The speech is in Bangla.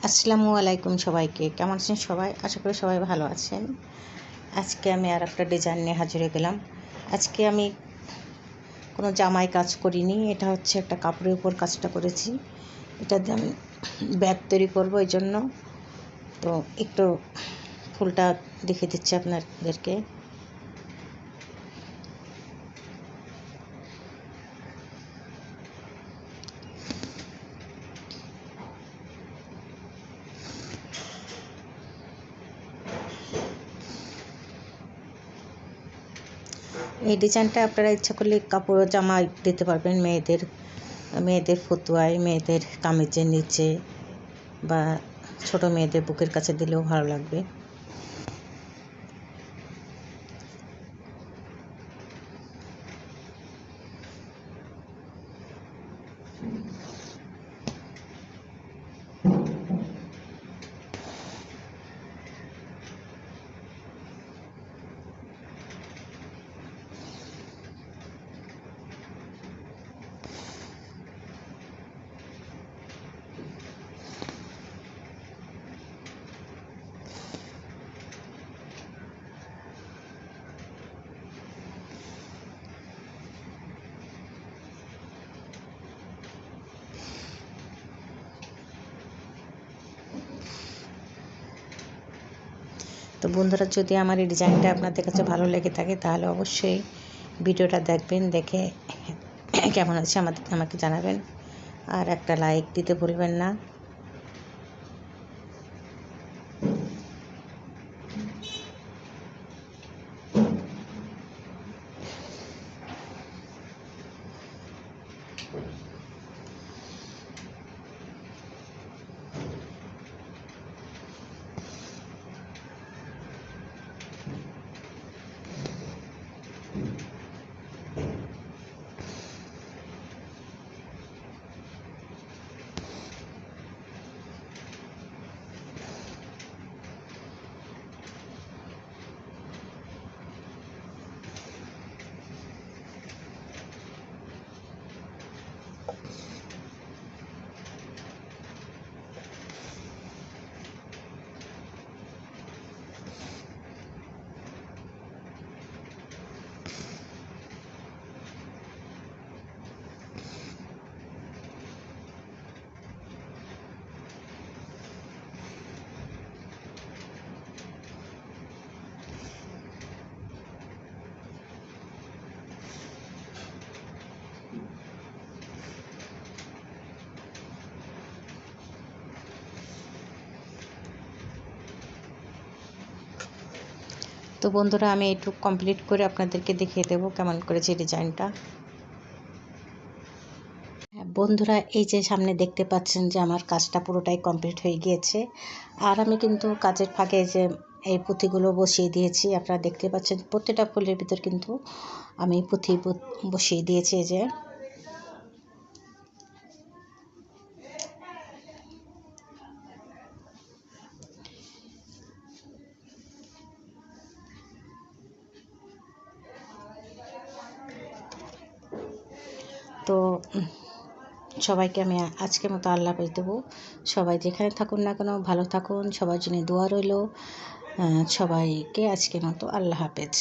আসসালামু আলাইকুম সবাইকে। কেমন আছেন সবাই? আশা করি সবাই ভালো আছেন। আজকে আমি আর একটা ডিজাইন নিয়ে হাজির হয়ে গেলাম। আজকে আমি কোনো জামায় কাজ করিনি, এটা হচ্ছে একটা কাপড়ের উপর কাজটা করেছি। এটা দিয়ে আমি ব্যাগ তৈরি করবো, এই জন্য তো একটু ফুলটা দেখিয়ে দিচ্ছি আপনাদেরকে। এই ডিজাইনটা আপনারা ইচ্ছা করলে কাপড় জামায় দিতে পারবেন, মেয়েদের ফতুয়ায়, মেয়েদের কামিজের নিচে বা ছোট মেয়েদের বুকের কাছে দিলেও ভালো লাগবে। তো বন্ধুরা, যদি আমার এই ডিজাইনটা আপনাদের কাছে ভালো লেগে থাকে তাহলে অবশ্যই ভিডিওটা দেখবেন, দেখে কেমন আছে আমাকে জানাবেন, আর একটা লাইক দিতে ভুলবেন না। তো বন্ধুরা, আমি একটু কমপ্লিট করে আপনাদেরকে দেখিয়ে দেবো কেমন করেছে ডিজাইনটা। বন্ধুরা, এই যে সামনে দেখতে পাচ্ছেন যে আমার কাজটা পুরোটাই কমপ্লিট হয়ে গিয়েছে। আর আমি কিন্তু কাজের ফাঁকে যে এই পুঁথিগুলো বসিয়ে দিয়েছি, আপনারা দেখতে পাচ্ছেন প্রত্যেকটা ফুলের ভিতর কিন্তু আমি পুঁথি বসিয়ে দিয়েছি। এই যে তো সবাইকে আমি আজকের মতো আল্লাহ হাফেজ দেবো। সবাই যেখানে থাকুন না কেন ভালো থাকুন, সবার জন্য দোয়া রইল। সবাইকে আজকের মতো আল্লাহ হাফেজ।